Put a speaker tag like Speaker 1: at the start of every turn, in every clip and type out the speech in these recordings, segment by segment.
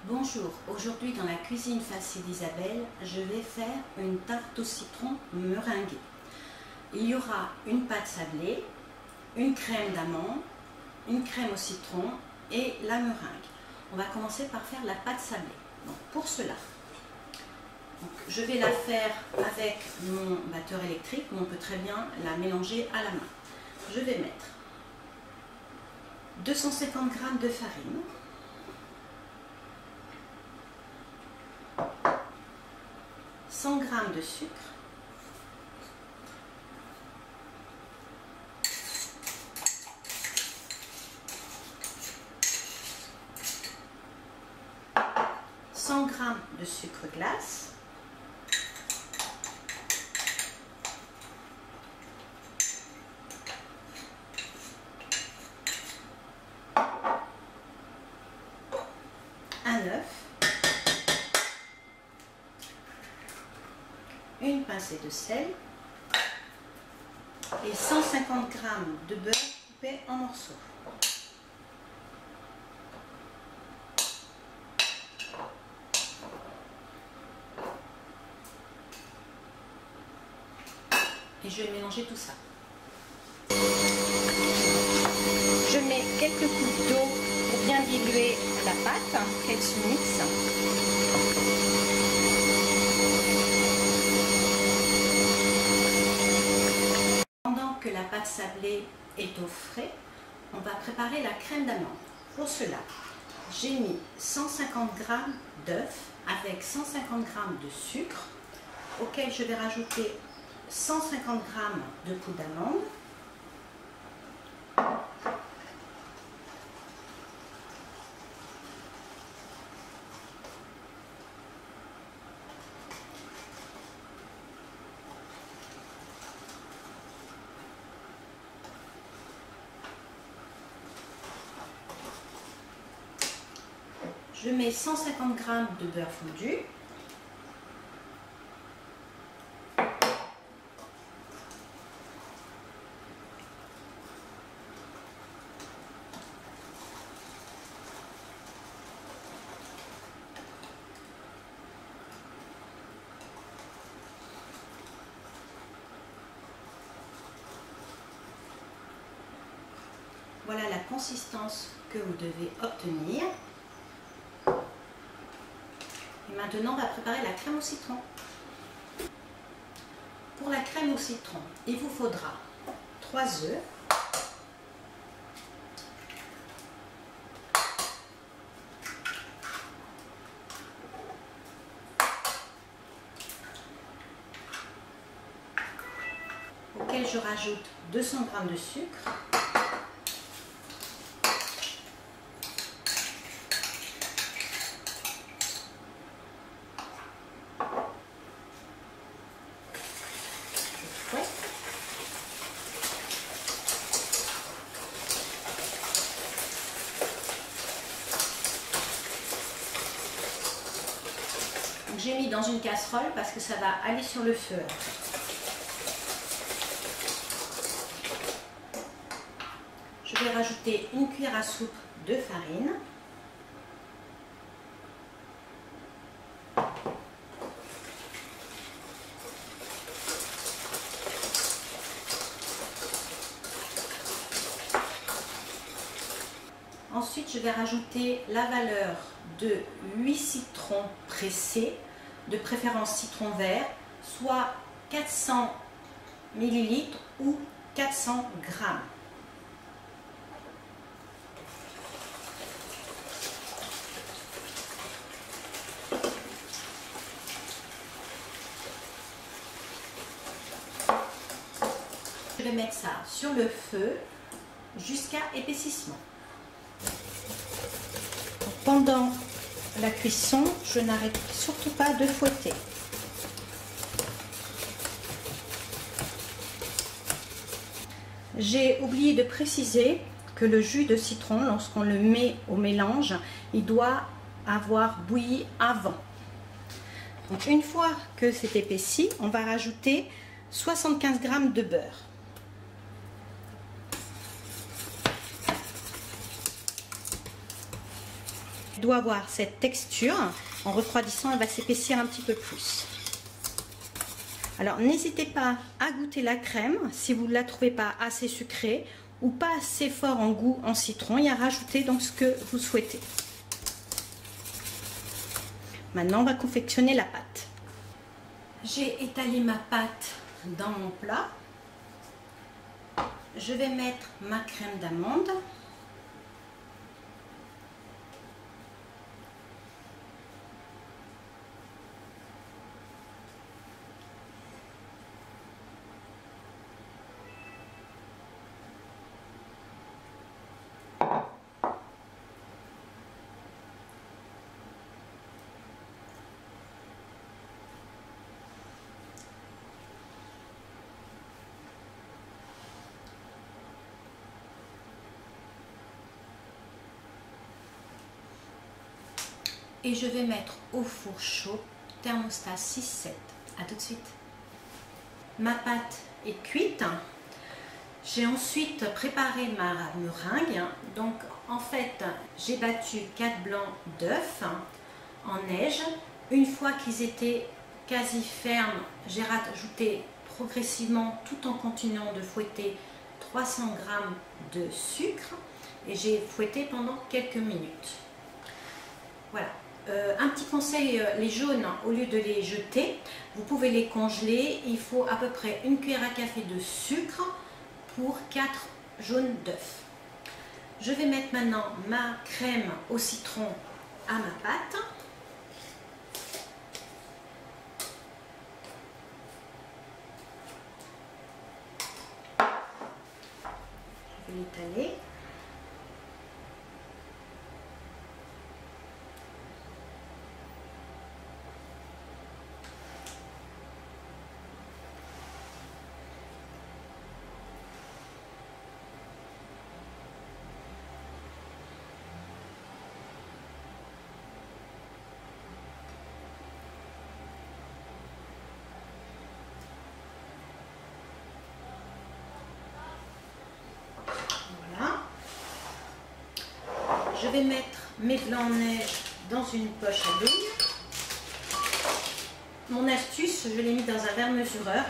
Speaker 1: Bonjour, aujourd'hui dans la cuisine facile d'Isabelle, je vais faire une tarte au citron meringuée. Il y aura une pâte sablée, une crème d'amande, une crème au citron et la meringue. On va commencer par faire la pâte sablée. Donc, pour cela, je vais la faire avec mon batteur électrique, mais on peut très bien la mélanger à la main. Je vais mettre 250 g de farine, 100 g de sucre, 100 g de sucre glace, un œuf, une pincée de sel et 150 g de beurre coupé en morceaux. Et je vais mélanger tout ça. Je mets quelques gouttes d'eau pour bien diluer la pâte, qu'elle se mixe. Pendant que la pâte sablée est au frais, on va préparer la crème d'amande. Pour cela, j'ai mis 150 g d'œufs avec 150 g de sucre, auquel je vais rajouter 150 g de poudre d'amande, je mets 150 g de beurre fondu, voilà la consistance que vous devez obtenir. Et maintenant, on va préparer la crème au citron. Pour la crème au citron, il vous faudra 3 œufs, auquel je rajoute 200 g de sucre, j'ai mis dans une casserole parce que ça va aller sur le feu. Je vais rajouter une cuillère à soupe de farine. Ensuite, je vais rajouter la valeur de 8 citrons pressés, de préférence citron vert, soit 400 ml ou 400 g. Je vais mettre ça sur le feu jusqu'à épaississement. Pendant la cuisson, je n'arrête surtout pas de fouetter. J'ai oublié de préciser que le jus de citron, lorsqu'on le met au mélange, il doit avoir bouilli avant. Donc une fois que c'est épaissi, on va rajouter 75 g de beurre. doit avoir cette texture. En refroidissant, elle va s'épaissir un petit peu plus. Alors n'hésitez pas à goûter la crème si vous ne la trouvez pas assez sucrée ou pas assez fort en goût en citron et à rajouter donc ce que vous souhaitez. Maintenant on va confectionner la pâte. J'ai étalé ma pâte dans mon plat. Je vais mettre ma crème d'amande. Et je vais mettre au four chaud, thermostat 6-7. A tout de suite. Ma pâte est cuite. J'ai ensuite préparé ma meringue. Donc en fait, j'ai battu 4 blancs d'œufs en neige. Une fois qu'ils étaient quasi fermes, j'ai rajouté progressivement, tout en continuant de fouetter, 300 g de sucre et j'ai fouetté pendant quelques minutes. Voilà. Un petit conseil, les jaunes, au lieu de les jeter, vous pouvez les congeler. Il faut à peu près une cuillère à café de sucre pour 4 jaunes d'œufs. Je vais mettre maintenant ma crème au citron à ma pâte. Je vais l'étaler. Je vais mettre mes blancs de neige dans une poche à douille. Mon astuce, je l'ai mis dans un verre mesureur.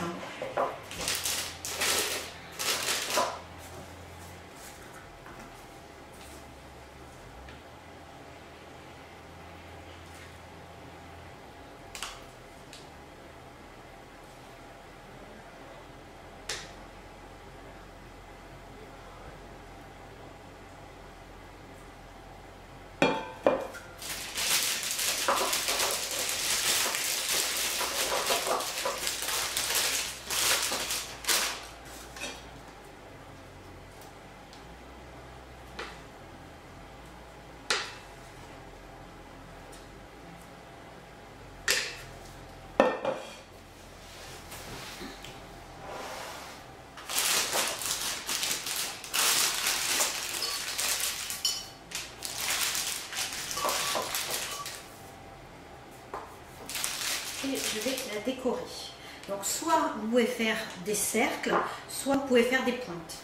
Speaker 1: Et je vais la décorer. Donc soit vous pouvez faire des cercles, soit vous pouvez faire des pointes.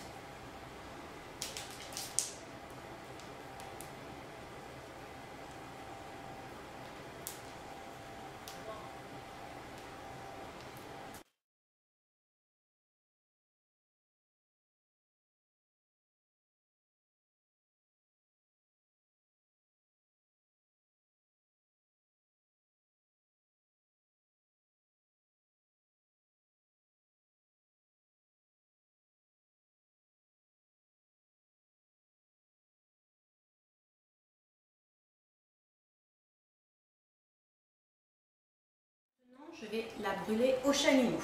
Speaker 1: Je vais la brûler au chalumeau.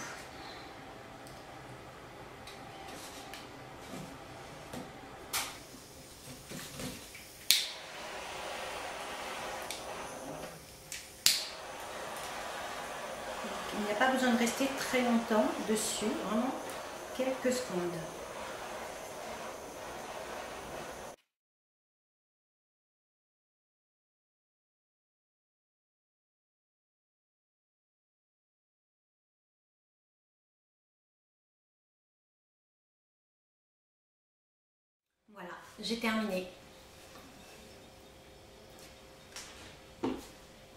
Speaker 1: Il n'y a pas besoin de rester très longtemps dessus, vraiment quelques secondes. Voilà, j'ai terminé.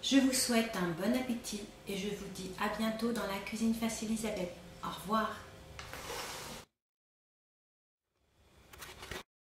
Speaker 1: Je vous souhaite un bon appétit et je vous dis à bientôt dans la cuisine facile Isabelle. Au revoir.